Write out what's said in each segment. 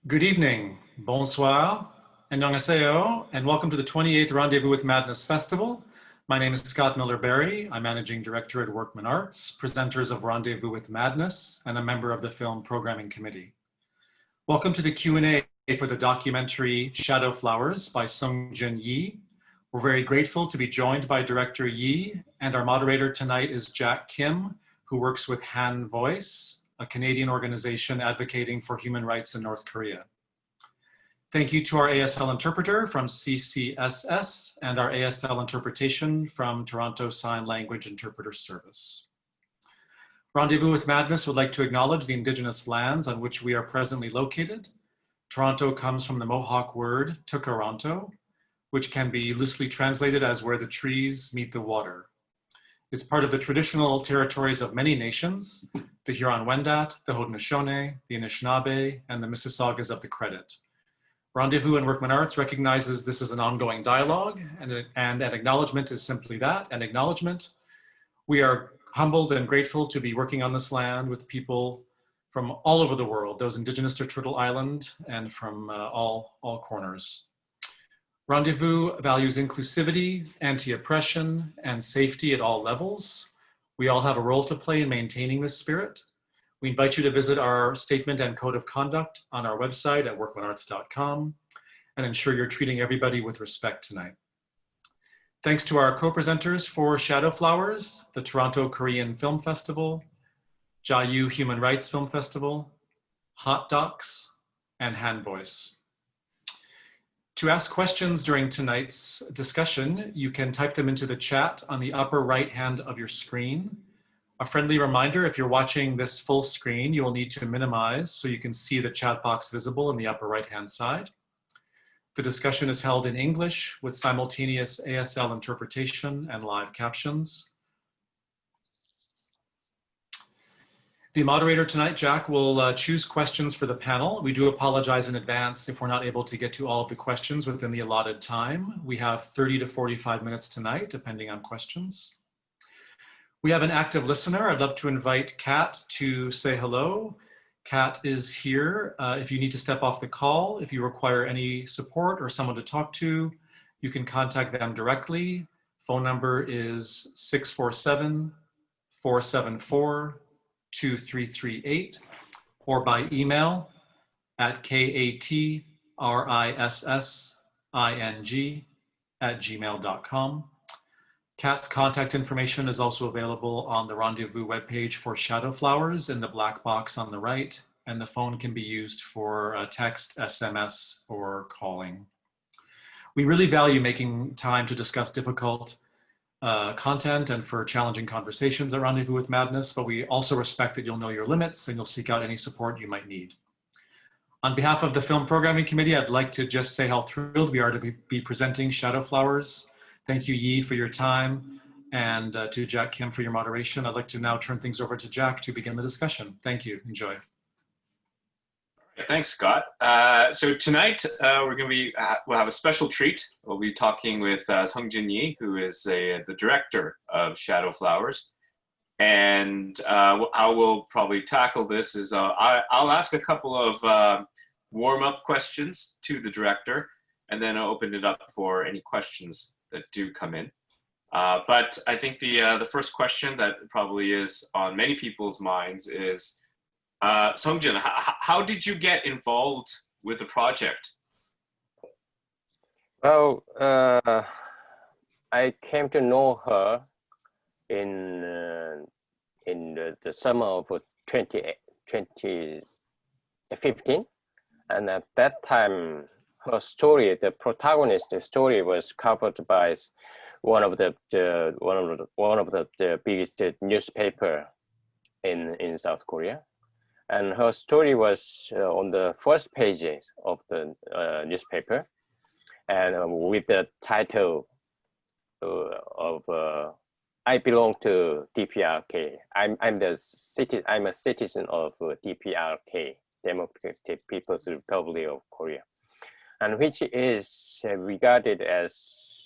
Good evening, bonsoir, annyeonghaseyo, and welcome to the 28th Rendezvous with Madness Festival. My name is Scott Miller-Berry. I'm Managing Director at Workman Arts, presenters of Rendezvous with Madness, and a member of the Film Programming Committee. Welcome to the Q&A for the documentary Shadow Flowers by Seung-Jun Yi. We're very grateful to be joined by Director Yi, and our moderator tonight is Jack Kim, who works with HanVoice, a Canadian organization advocating for human rights in North Korea. Thank you to our ASL interpreter from CCSS and our ASL interpretation from Toronto Sign Language Interpreter Service. Rendezvous with Madness would like to acknowledge the Indigenous lands on which we are presently located. Toronto comes from the Mohawk word tukaronto, which can be loosely translated as where the trees meet the water. It's part of the traditional territories of many nations, the Huron-Wendat, the Haudenosaunee, the Anishinaabe, and the Mississaugas of the Credit. Rendezvous and Workman Arts recognizes this is an ongoing dialogue, and an acknowledgement is simply that, an acknowledgement. We are humbled and grateful to be working on this land with people from all over the world, those indigenous to Turtle Island and from all corners. Rendezvous values inclusivity, anti-oppression, and safety at all levels. We all have a role to play in maintaining this spirit. We invite you to visit our statement and code of conduct on our website at workmanarts.com and ensure you're treating everybody with respect tonight. Thanks to our co-presenters for Shadow Flowers, the Toronto Korean Film Festival, Jayu Human Rights Film Festival, Hot Docs, and HanVoice. To ask questions during tonight's discussion, you can type them into the chat on the upper right hand of your screen. A friendly reminder, if you're watching this full screen, you will need to minimize so you can see the chat box visible in the upper right hand side. The discussion is held in English with simultaneous ASL interpretation and live captions. The moderator tonight, Jack, will choose questions for the panel. We do apologize in advance if we're not able to get to all of the questions within the allotted time. We have 30 to 45 minutes tonight, depending on questions. We have an active listener. I'd love to invite Kat to say hello. Kat is here. If you need to step off the call, if you require any support or someone to talk to, you can contact them directly. Phone number is 647-474-2338 or by email at katrissing@gmail.com. Kat's contact information is also available on the Rendezvous webpage for Shadow Flowers in the black box on the right, and the phone can be used for text, SMS, or calling. We really value making time to discuss difficult content and for challenging conversations at Rendezvous with Madness, but we also respect that you'll know your limits and you'll seek out any support you might need. On behalf of the Film Programming Committee, I'd like to just say how thrilled we are to be presenting Shadow Flowers. Thank you, Yi, for your time, and to Jack Kim for your moderation. I'd like to now turn things over to Jack to begin the discussion. Thank you. Enjoy. Thanks, Scott. So tonight we'll have a special treat. We'll be talking with Seung-Jun Yi, who is the director of Shadow Flowers. And how we'll probably tackle this is I'll ask a couple of warm-up questions to the director, and then I'll open it up for any questions that do come in. But I think the first question that probably is on many people's minds is, Seung-Jun, how did you get involved with the project? Well, I came to know her in the summer of 2015, and at that time, her story, the protagonist story, was covered by one of the biggest newspaper in South Korea. And her story was on the first pages of the newspaper, and with the title of "I belong to DPRK." I'm a citizen of DPRK, Democratic People's Republic of Korea, and which is regarded as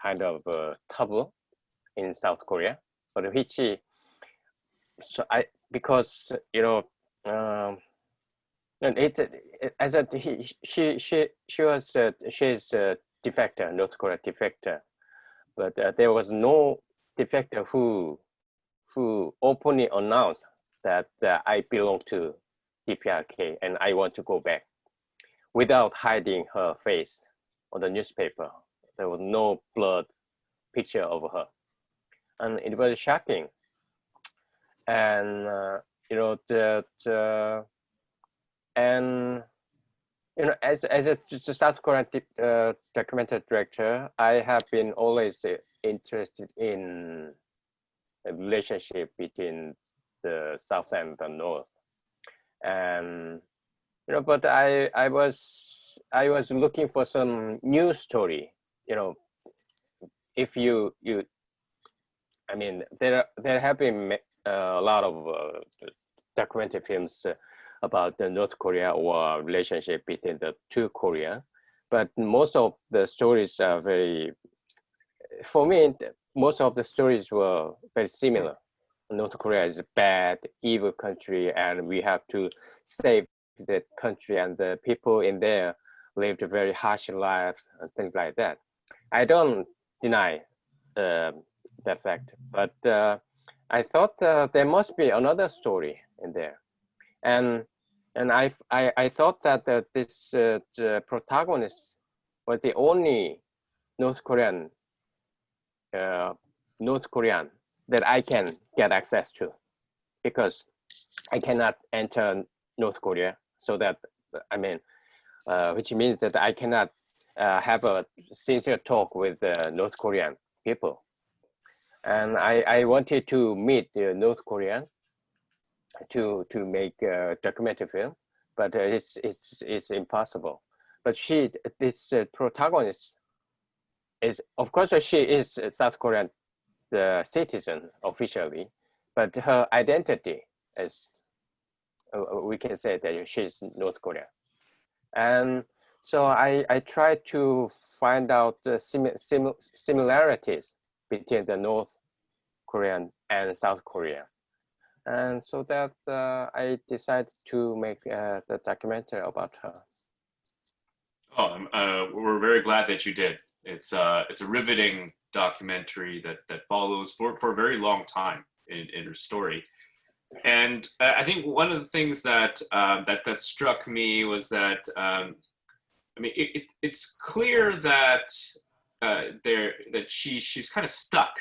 kind of taboo in South Korea, but which because And as a she's a defector, North Korea defector, but there was no defector who openly announced that I belong to DPRK and I want to go back without hiding her face on the newspaper. There was no blood picture of her, and it was shocking. And you know as a South Korean documentary director, I have been always interested in a relationship between the South and the North, and but I was looking for some new story. If you I mean, there have been a lot of documentary films about the North Korea or relationship between the two Korea, but most of the stories are for me, most of the stories were very similar. North Korea is a bad, evil country, and we have to save the country, and the people in there lived very harsh lives and things like that. I don't deny that fact, but I thought there must be another story in there, and I thought that this the protagonist was the only North Korean that I can get access to, because I cannot enter North Korea, so that which means that I cannot have a sincere talk with North Korean people. And I wanted to meet North Korean to make a documentary film, but it's impossible. But this protagonist is, of course, she is a South Korean citizen officially, but her identity is, we can say that she's North Korean. And so I tried to find out the similarities between the North Korean and South Korea. And so that I decided to make the documentary about her. Oh, we're very glad that you did. It's a riveting documentary that follows for a very long time in her story. And I think one of the things that struck me was that it's clear that she's kind of stuck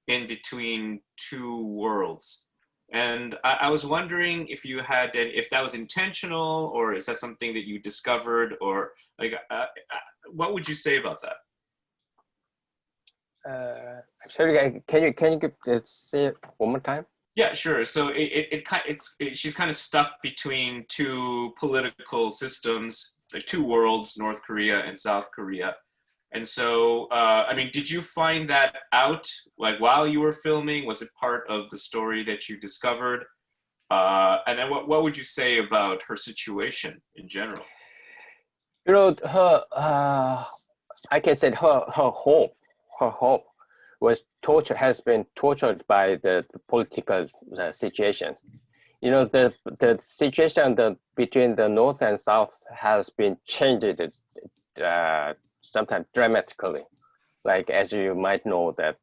in between two worlds. And I was wondering if that was intentional, or is that something that you discovered, or what would you say about that? I'm sorry, can you say it one more time? Yeah, sure. So she's kind of stuck between two political systems, like two worlds, North Korea and South Korea. And so, did you find that out while you were filming? Was it part of the story that you discovered? And then what would you say about her situation in general? Her, I can say her hope was has been tortured by the political situations. The situation between the North and South has been changed sometimes dramatically. Like, as you might know, that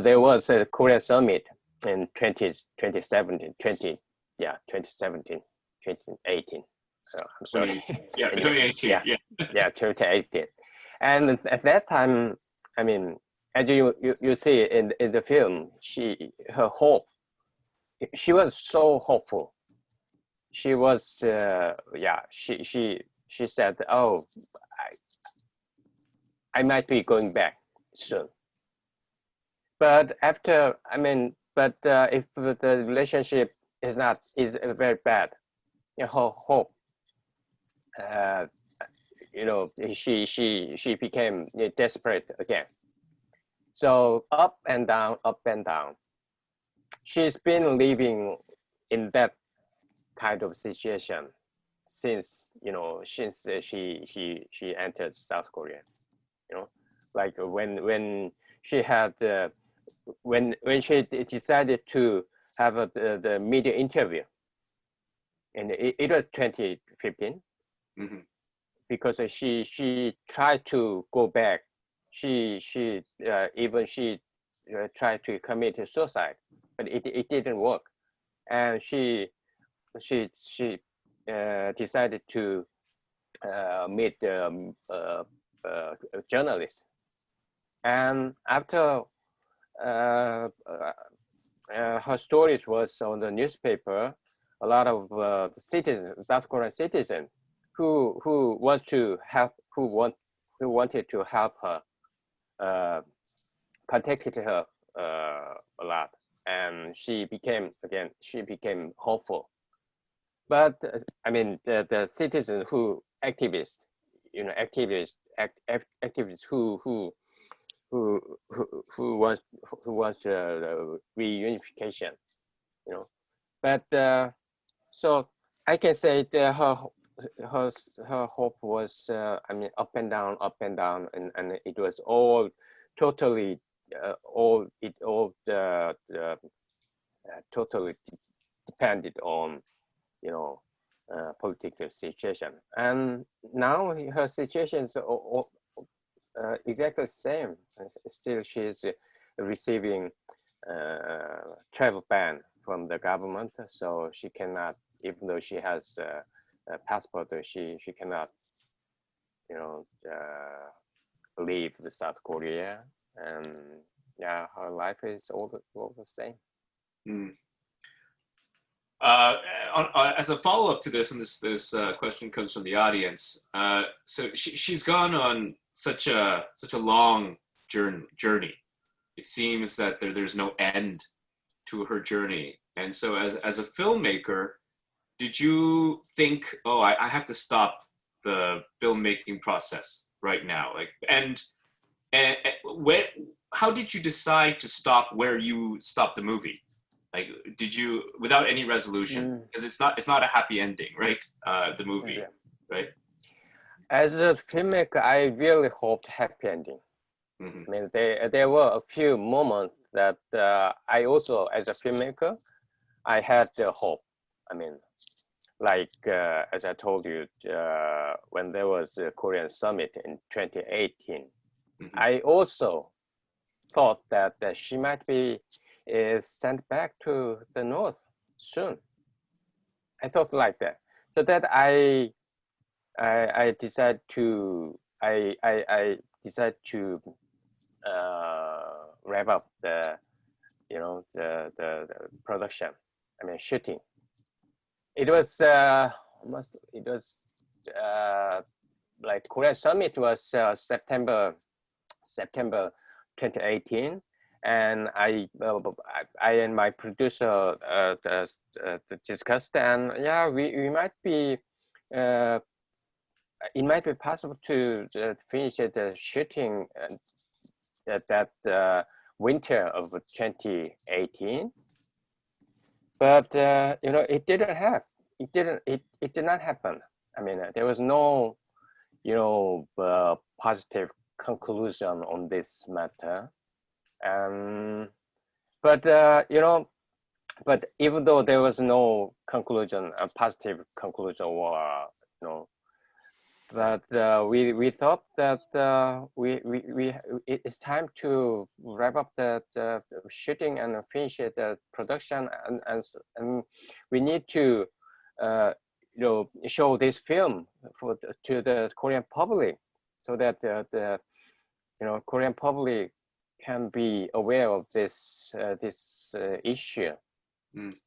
there was a Korean summit in 2018. I'm sorry. Yeah, 2018. Yeah, 2018. And at that time, as you see in the film, her hope, she was so hopeful. She was, she said, "Oh, I might be going back soon." But after, if the relationship is very bad, her hope, she became desperate again. So up and down, up and down. She's been living in that kind of situation since she entered South Korea. Like when she had when she decided to have the media interview, and it was 2015, Mm-hmm. because she tried to go back. She tried to commit suicide, but it didn't work, and she decided to meet a journalist, and after her stories was on the newspaper, a lot of citizens, South Korean citizens, who wanted to help her, contacted her a lot, and she became hopeful. But I mean, the citizens activists who wants the reunification, But so I can say that her hope was up and down, and it was all totally totally depended on political situation. And now her situation is exactly the same. Still, she's receiving travel ban from the government, so she cannot, even though she has a passport, she cannot, leave the South Korea. And yeah, her life is all the same. Mm. As a follow-up to this, and this question comes from the audience. So she's gone on such a long journey. It seems that there's no end to her journey. And so as a filmmaker, did you think, oh, I have to stop the filmmaking process right now? And how did you decide to stop where you stopped the movie? Like, did you, without any resolution, because it's not a happy ending, right? The movie, right? As a filmmaker, I really hoped happy ending. Mm-hmm. I mean, there were a few moments that I also, as a filmmaker, I had the hope. I mean, like as I told you, when there was a Korean summit in 2018, mm-hmm. I also thought that she might be sent back to the north soon. I thought like that. So that I decided to wrap up the production. I mean, shooting. It was like Korean summit was September 2018, and I and my producer discussed, and yeah, we might be. It might be possible to finish the shooting that winter of 2018, but it didn't have. It did not happen. I mean, there was no positive conclusion on this matter. But even though there was no conclusion, a positive conclusion, or but we thought that it's time to wrap up the shooting and finish the production, and we need to show this film to the Korean public, so that the Korean public can be aware of this issue.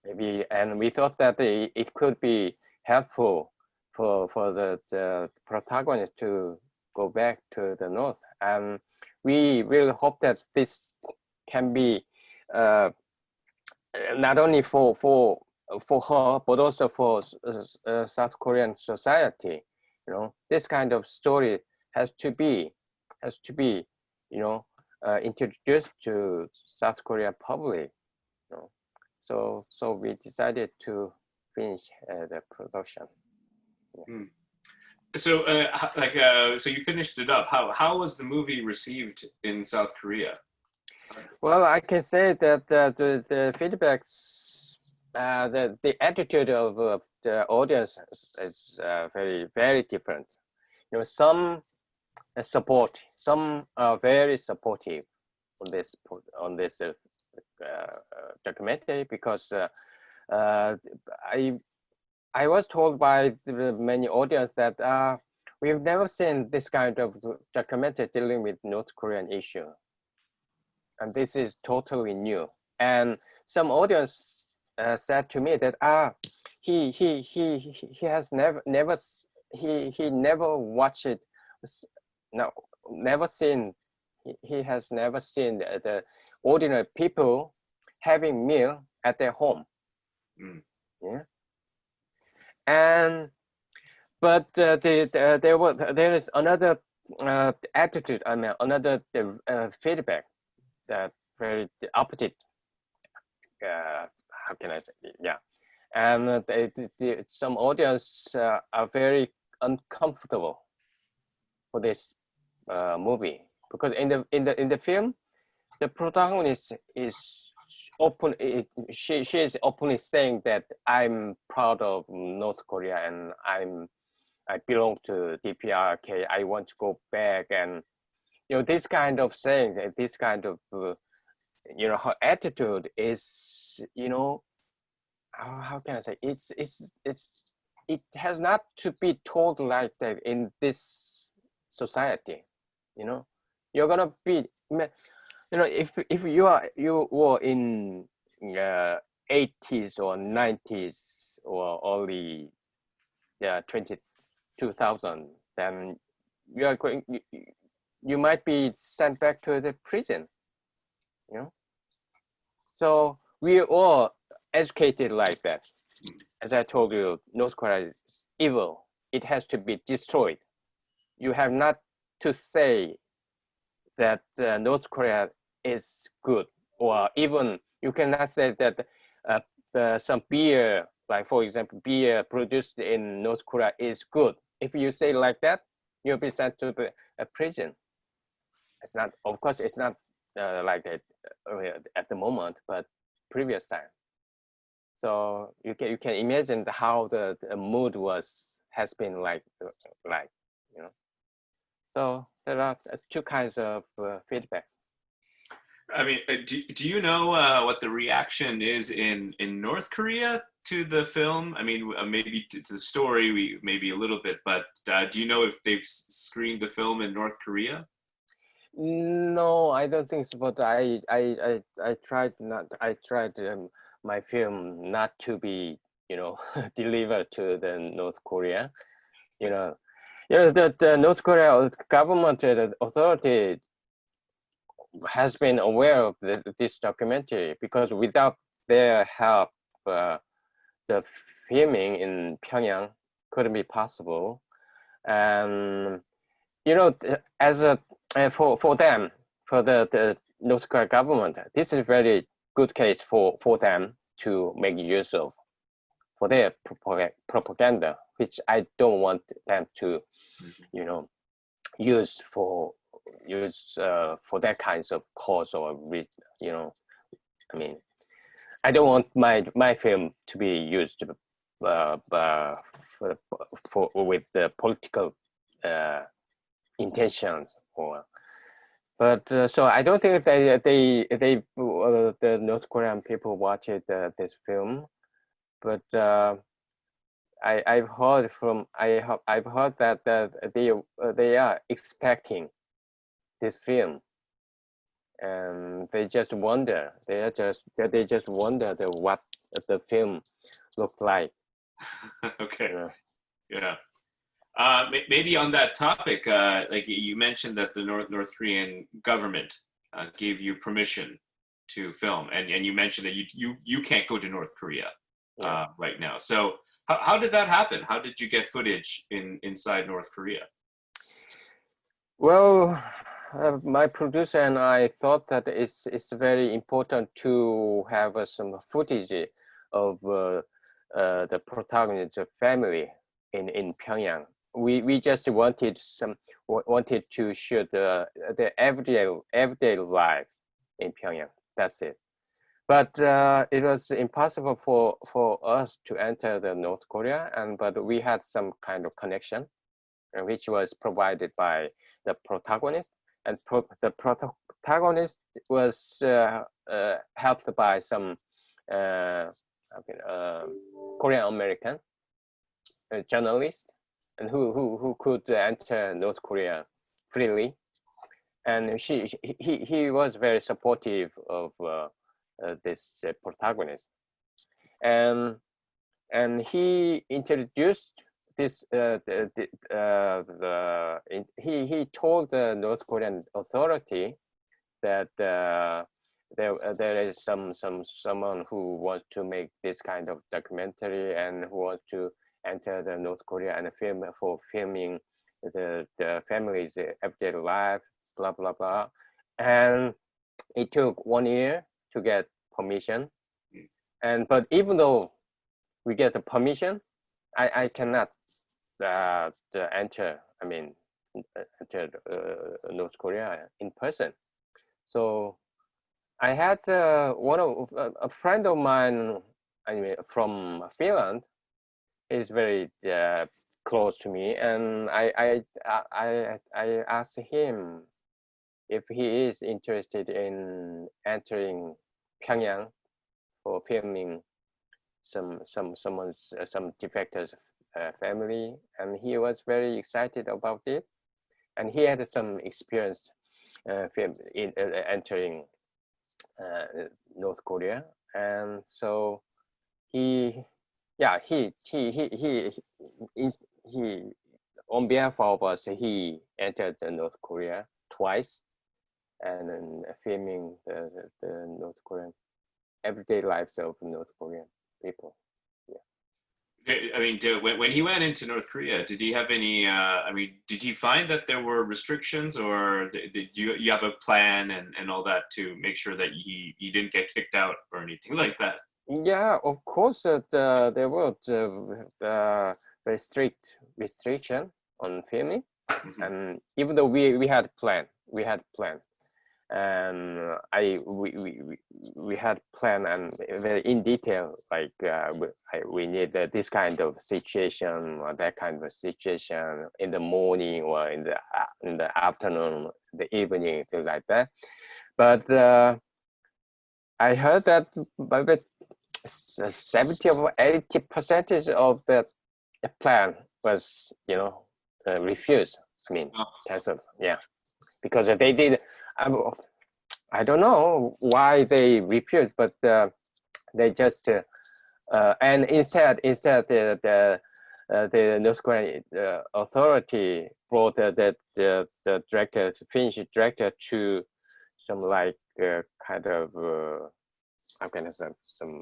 Maybe, and we thought that it could be helpful for the protagonist to go back to the north, and we really hope that this can be not only for her, but also for South Korean society. This kind of story has to be introduced to South Korean public. So we decided to finish the production. Yeah. So so you finished it up. How was the movie received in South Korea? Well, I can say that the feedbacks the attitude of the audience is very, very different. You know, some support, some are very supportive on this documentary, because I was told by the many audience that we've never seen this kind of documentary dealing with North Korean issue, and this is totally new. And some audience said to me that he has never watched it, no, never seen. He has never seen the ordinary people having meal at their home. Yeah. And but there is another attitude. I mean, another feedback that very opposite. How can I say? Yeah, and some audience are very uncomfortable for this movie, because in the film, the protagonist is open. She is openly saying that I'm proud of North Korea and I belong to DPRK. I want to go back, and you know, this kind of sayings, this kind of you know, her attitude is, you know, how can I say? It has not to be told like that in this society. You know, you're gonna be, you know, if you were in 80s or 90s or early 2000, then you are going, you might be sent back to the prison. You know, so we all educated like that. As I told you, North Korea is evil. It has to be destroyed. You have not to say that North Korea is good, or even you cannot say that some beer, like for example, beer produced in North Korea is good. If you say like that, you'll be sent to the prison. It's not, of course, it's not like that at the moment, but previous time. So you can imagine how the mood has been like, you know. So there are two kinds of feedbacks. I mean, do you know what the reaction is in North Korea to the film? I mean, maybe to the story, maybe a little bit, but do you know if they've screened the film in North Korea? No, I don't think so. But I tried my film not to be, you know, delivered to the North Korea. You know, the North Korea government authority has been aware of this documentary, because without their help, the filming in Pyongyang couldn't be possible. And you know, as a for them, for the North Korea government, this is a very good case for them to make use of for their propaganda, which I don't want them to, you know, use for that kinds of cause, or you know, I mean, I don't want my film to be used for with the political intentions, or but so I don't think the North Korean people watched this film, but I've heard that they are expecting this film, and they just wonder what the film looks like. Okay. Yeah. Maybe on that topic, like you mentioned that the North Korean government gave you permission to film, and you mentioned that you can't go to North Korea right now. So how did that happen? How did you get footage inside North Korea? Well, my producer and I thought that it's very important to have some footage of the protagonist's family in Pyongyang. We just wanted to shoot the everyday life in Pyongyang. That's it. but it was impossible for us to enter the North Korea, but we had some kind of connection, which was provided by the protagonist, and the protagonist was helped by some Korean American journalist, and who could enter North Korea freely, and he was very supportive of this protagonist, and he introduced this. He told the North Korean authority that there is someone who wants to make this kind of documentary and who wants to enter the North Korea and filming the family's everyday life, blah blah blah, and it took 1 year to get permission, but even though we get the permission, I cannot enter. I mean, enter North Korea in person. So I had a friend of mine, I mean, from Finland, is very close to me, and I asked him if he is interested in entering Pyongyang for filming some defectors family, and he was very excited about it, and he had some experience in entering North Korea, and so he on behalf of us, he entered North Korea twice, and then filming the North Korean everyday lives of North Korean people. I mean, when he went into North Korea, did he have any? I mean, did he find that there were restrictions, or did you have a plan and all that to make sure that he didn't get kicked out or anything like that? Yeah, of course. There were very strict restriction on filming, and even though we had planned, and we had planned and very in detail, like we need this kind of situation or that kind of situation in the morning or in the afternoon, the evening, things like that. But I heard that maybe 70 or 80% of the plan was, refused. I mean, canceled. Yeah, because they did. I don't know why they refused, but they just and instead the North Korean authority brought the director, to Finnish director, to some like kind of some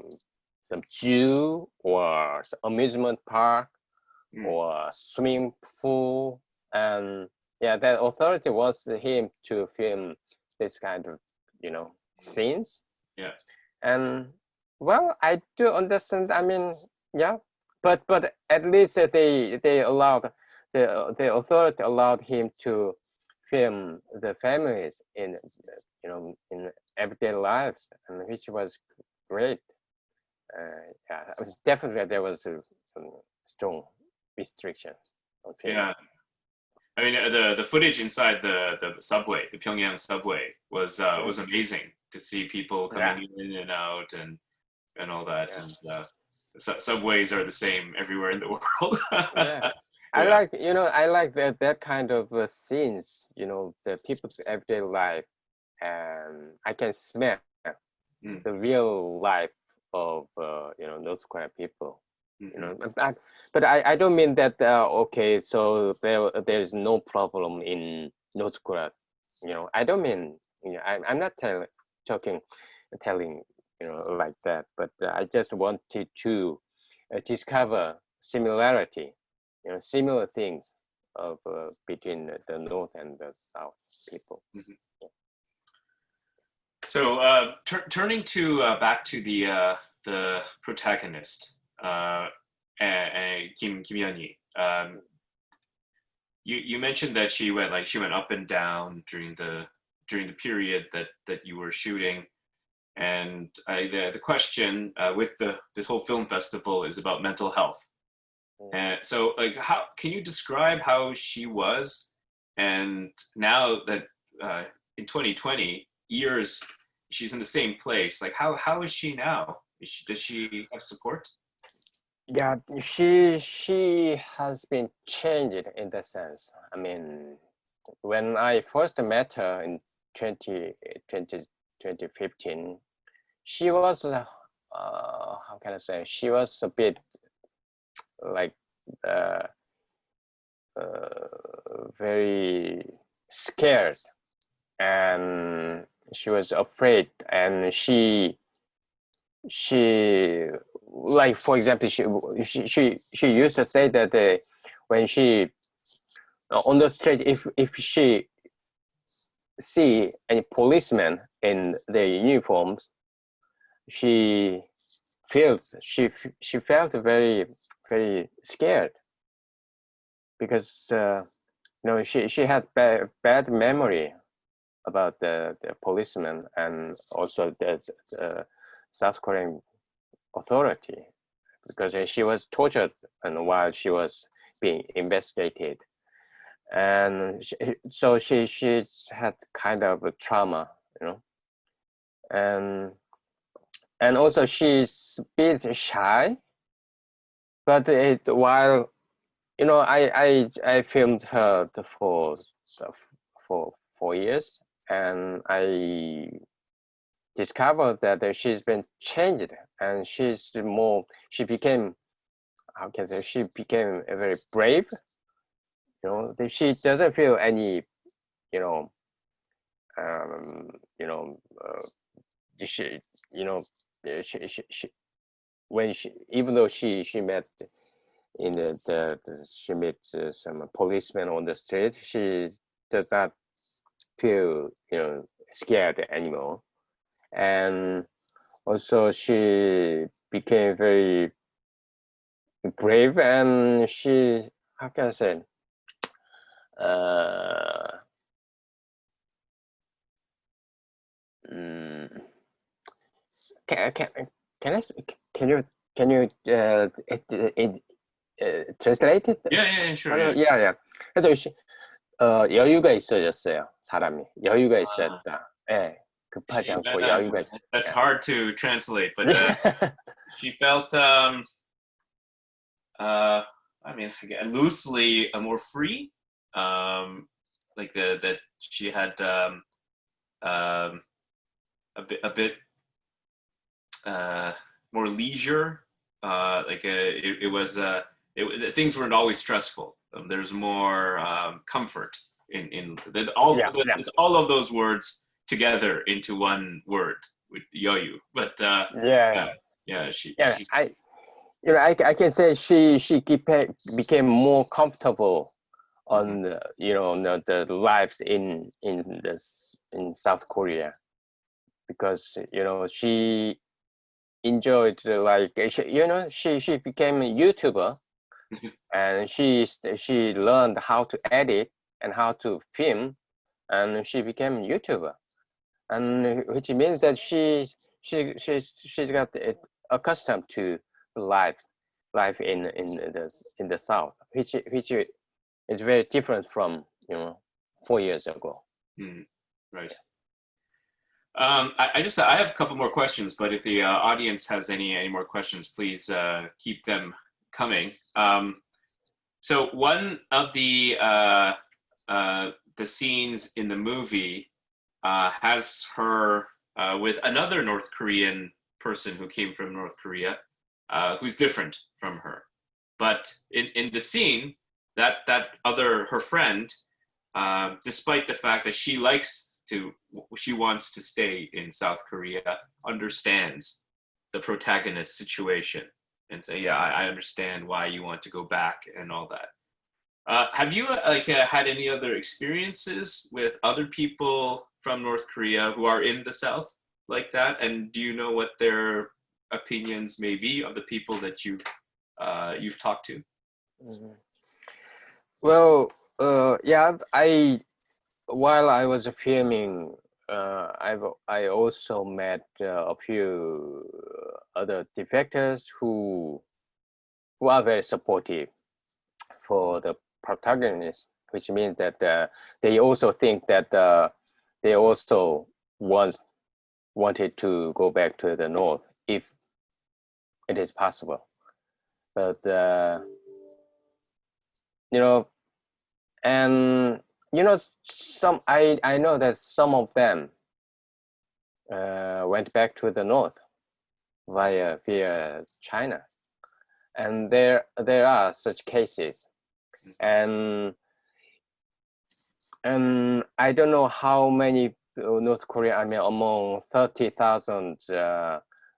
zoo or amusement park or swimming pool, and yeah, the authority wants him to film this kind of scenes. Yeah. And well, I do understand. I mean, yeah, but at least they allowed the authority allowed him to film the families in in everyday lives, and which was great. Yeah, definitely there was some strong restrictions on film. Yeah. I mean, the footage inside the subway, the Pyongyang subway, was amazing to see people coming in and out and all that. Yeah. And subways are the same everywhere in the world. Yeah. I like that kind of scenes. The people's everyday life, and I can smell the real life of North Korean people. But I don't mean that okay, so there is no problem in North Korea. I don't mean, I'm not telling like that, but I just wanted to discover similarity, similar things of between the North and the South people. Yeah. So turning to back to the protagonist, Kim Hyun-hee. You mentioned that she went up and down during the period that you were shooting. And the question with this whole film festival is about mental health. And so, like, how can you describe how she was, and now that in 2020 years she's in the same place? Like, how is she now? Does she have support? Yeah, she has been changed in that sense. I mean, when I first met her in 2015, she was how can I say? She was a bit like very scared, and she was afraid, and she like, for example, she used to say that when she on the street, if she see any policeman in their uniforms, she felt very scared, because she had bad memory about the policeman, and also the South Korean authority, because she was tortured and while she was being investigated, and so she had kind of a trauma, and also she's a bit shy, but while I filmed her for 4 years, and I discovered that she's been changed, and she became, how can I say, she became a very brave. That she doesn't feel any, she, when even though she met in she met some policemen on the street, she does not feel scared anymore. And also she became very brave, and she, how can I say, can you translate it? Yeah, sure. Yeah. 그래서 여유가 있어졌어요. 사람이 여유가 있었다. 예, 급하지 않고 여유가 있었다. That's hard to translate, but she felt I mean, loosely more free, like that she had a bit more leisure, like it was things weren't always stressful. There's more comfort in all. It's all of those words together into one word with yoyu. But I can say she became more comfortable on the lives in South Korea, because she enjoyed, like, she became a YouTuber, and she learned how to edit and how to film, and she became a YouTuber, and which means that she's got accustomed to life in the South, which is very different from 4 years ago. Right. I have a couple more questions, but if the audience has any more questions, please keep them coming. So one of the scenes in the movie has her with another North Korean person who came from North Korea, who's different from her. But in the scene, that her friend, despite the fact that she wants to stay in South Korea, understands the protagonist's situation and say, yeah, I understand why you want to go back and all that. Have you had any other experiences with other people from North Korea who are in the South like that? And do you know what their opinions may be of the people that you've talked to? Well, yeah, while I was filming I also met a few other defectors who are very supportive for the protagonist, which means that they also think that they also wanted to go back to the north if it is possible. But you know, and you know, some I know that some of them went back to the north via China, and there are such cases, and I don't know how many North Korean, I mean, among 30,000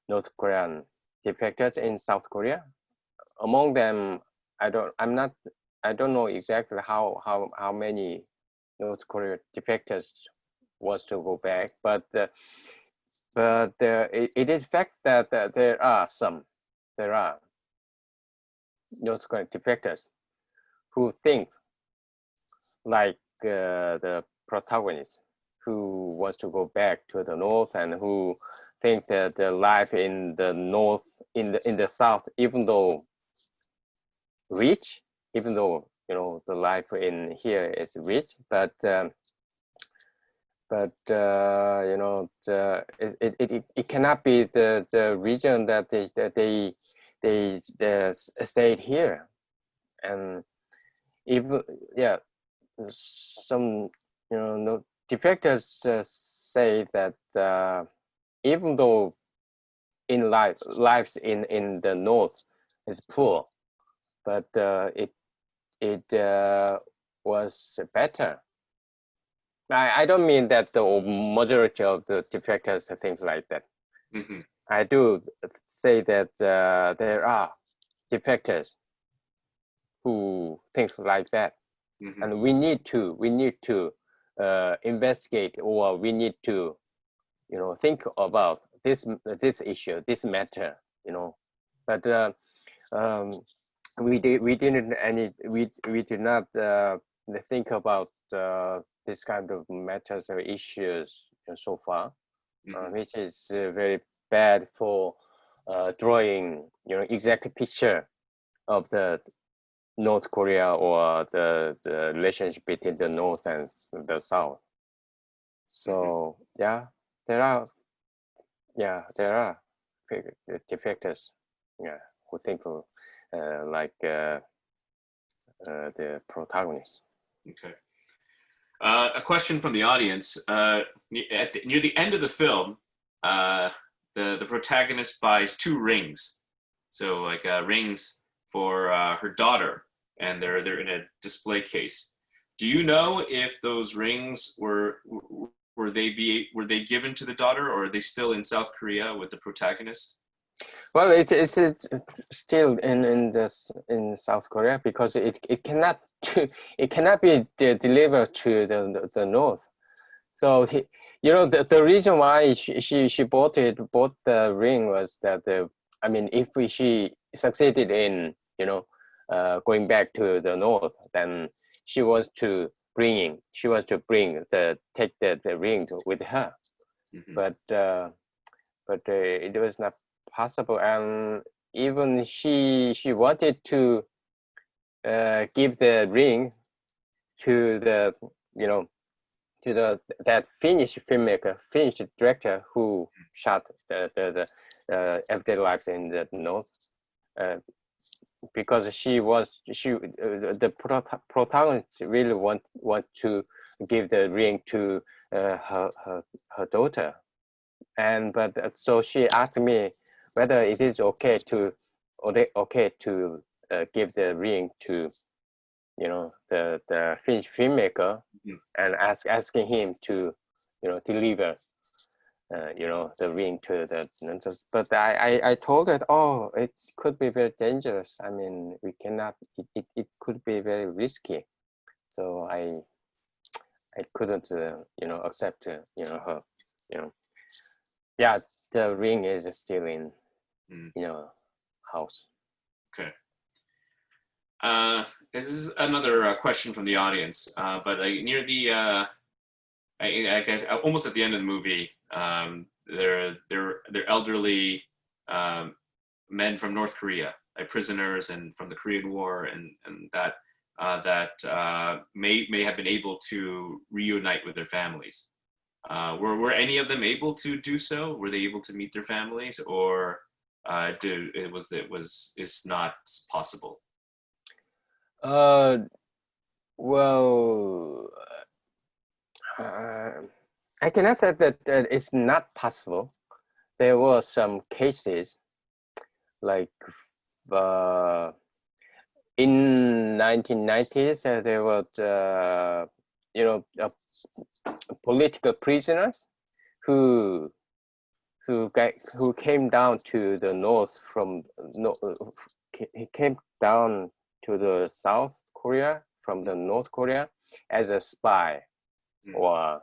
North Korean defectors in South Korea. Among them, I don't know exactly how many North Korean defectors was to go back, but it is fact that there are North Korean defectors who think like the protagonist, who wants to go back to the north, and who think that the life in the north, in the south, even though rich, even though the life in here is rich, but it cannot be the region that they stayed here, and even some defectors say that even though lives in the north is poor, but it was better. I don't mean that the majority of the defectors think like that. Mm-hmm. I do say that there are defectors who think like that. Mm-hmm. And we need to investigate, or we need to think about this issue, this matter, but we did not think about this kind of matters or issues so far. Mm-hmm. Which is very bad for drawing exact picture of the North Korea, or the relationship between the North and the South. So mm-hmm. There are defectors who think like the protagonist. Okay. A question from the audience. Near the end of the film, the protagonist buys 2 rings. So like rings for her daughter, and they're in a display case. Do you know if those rings were they given to the daughter, or are they still in South Korea with the protagonist? Well, it's still in South Korea, because it cannot be delivered to the north. So the reason why she bought the ring was that if she succeeded in going back to the north, then she wants to bring take the ring with her. Mm-hmm. But it was not possible, and even she wanted to give the ring to that Finnish filmmaker, Finnish director who shot the everyday lives in the north, because the protagonist really want to give the ring to her daughter, but so she asked me whether it is okay to give the ring to the Finnish filmmaker, mm-hmm. and asking him to deliver the ring to the, but I told her, oh, it could be very dangerous. We cannot, it could be very risky. So I couldn't accept her, the ring is still in house. Okay. This is another question from the audience, but near the I guess almost at the end of the movie, they're elderly men from North Korea, like prisoners and from the Korean War, and that may have been able to reunite with their families. Were any of them able to do so? Were they able to meet their families, or it's not possible? Well, I cannot say that it's not possible. There were some cases, like in 1990s, there were political prisoners who came down to the north from he came down to the South Korea from the North Korea as a spy, or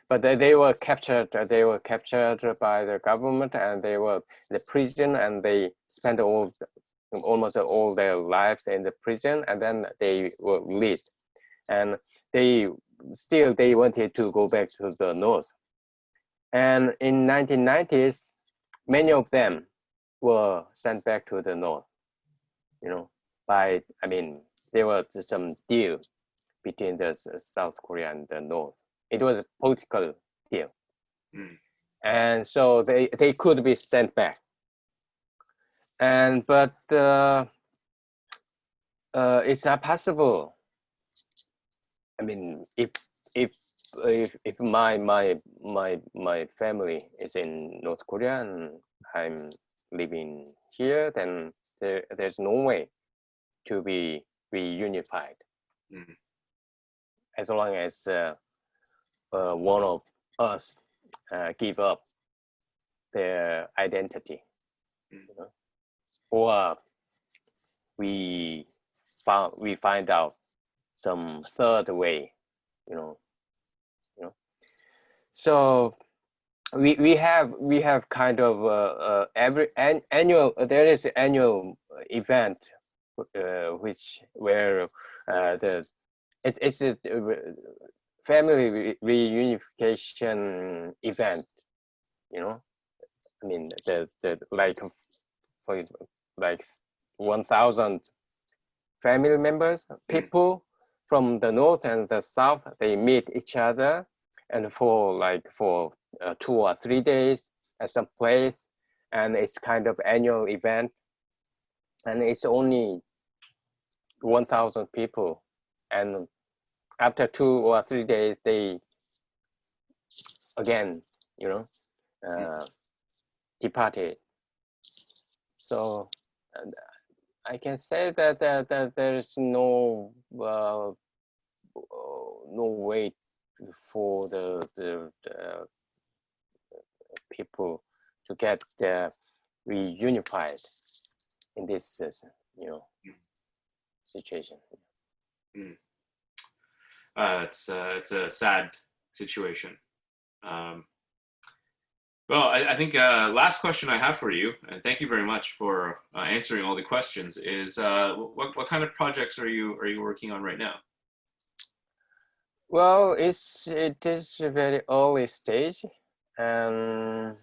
but they were captured. They were captured by the government, and they were in the prison, and they spent almost all their lives in the prison, and then they were released, and they wanted to go back to the north. And in 1990s, many of them were sent back to the north. There was some deal between the South Korea and the north. It was a political deal. And so they could be sent back. But it's not possible. I mean, if my family is in North Korea and I'm living here, then there's no way to be reunified. As long as one of us give up their identity, or we find out some third way, So we have kind of every annual, there is an annual event where it's a family reunification event. I mean, the like, for example, like 1,000 family members, people from the north and the south, they meet each other, and for 2 or 3 days at some place, and it's kind of annual event, and it's only 1,000 people, and after 2 or 3 days, they again, departed. So I can say that there is no way for the people to get reunified in this situation. It's a sad situation. Well, I think last question I have for you, and thank you very much for answering all the questions, is what kind of projects are you working on right now? Well, it is a very early stage, and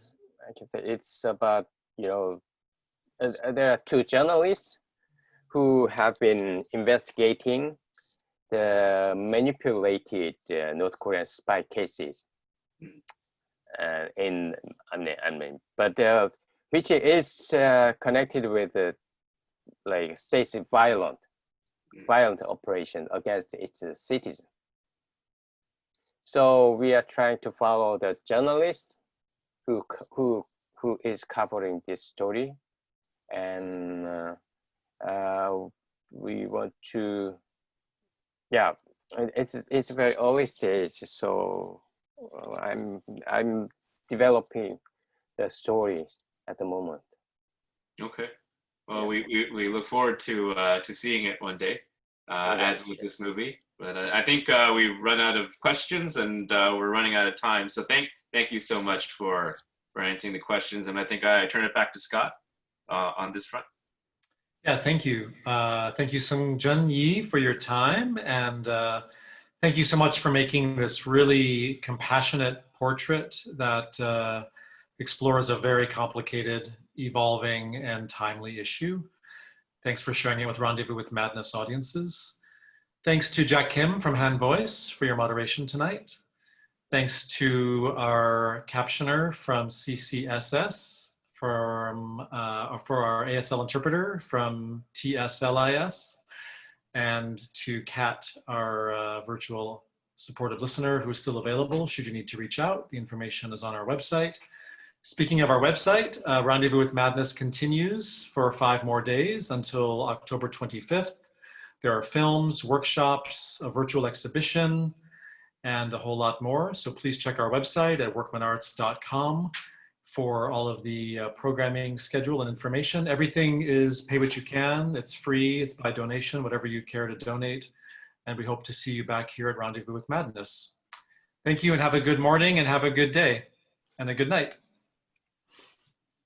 I can say it's about, there are 2 journalists who have been investigating the manipulated North Korean spy cases, which is connected with like state violent operation against its citizens. So we are trying to follow the journalist who is covering this story, and we want to, it's a very early stage. So I'm developing the story at the moment. Okay. Well, we look forward to seeing it one day, as with this movie. But I think we've run out of questions, and we're running out of time. So thank you so much for answering the questions. And I think I turn it back to Scott on this front. Yeah, thank you. Thank you, Seung-Jun Yi, for your time. And Thank you so much for making this really compassionate portrait that explores a very complicated, evolving, and timely issue. Thanks for sharing it with Rendezvous with Madness audiences. Thanks to Jack Kim from HanVoice for your moderation tonight. Thanks to our captioner from CCSS, for our ASL interpreter from TSLIS, and to Kat, our virtual supportive listener who is still available should you need to reach out. The information is on our website. Speaking of our website, Rendezvous with Madness continues for 5 more days until October 25th. There are films, workshops, a virtual exhibition, and a whole lot more. So please check our website at workmanarts.com for all of the programming schedule and information. Everything is pay what you can. It's free, it's by donation, whatever you care to donate. And we hope to see you back here at Rendezvous with Madness. Thank you and have a good morning and have a good day and a good night.